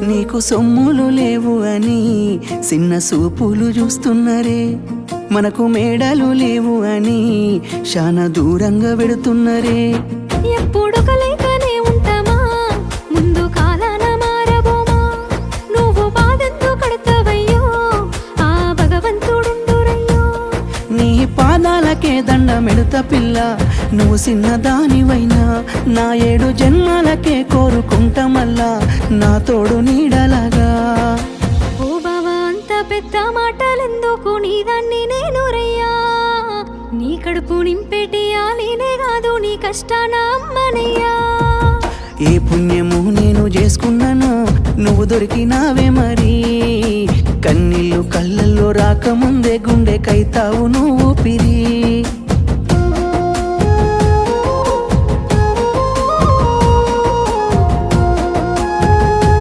నీకు సొమ్ములు లేవు అని చిన్న సూపులు చూస్తున్నరే, మనకు మేడలు లేవు అని శానా దూరంగా వెడుతున్నరే. ఎప్పుడు కలేకనే ఉంటామా, ముందు కాలాన మారబోమా. నువ్వు బాధంతో కడతావయ్యో, ఆ భగవంతుడుండురయ్యో. నీ పాదాలకే దండమెడుత పిల్ల, నువ్వు చిన్నదానివైనా నా 7 జన్మాలకే కోరుకుంటా మల్లా నా తోడు నీడలాగా. ఓ బావా అంత పెద్ద మాటలెందుకు, నీదాన్ని నేను రయ్యా. నీ కడుపు నింపెటియాలినే కాదు, నీ కష్టాన అమ్మనయ్యా. ఏ పుణ్యము నేను చేసుకున్నాను, నువ్వు దొరికినావే మరి. కన్నీళ్ళు కళ్ళల్లో రాకముందే గుండె కైతావు నువ్వు పిరి.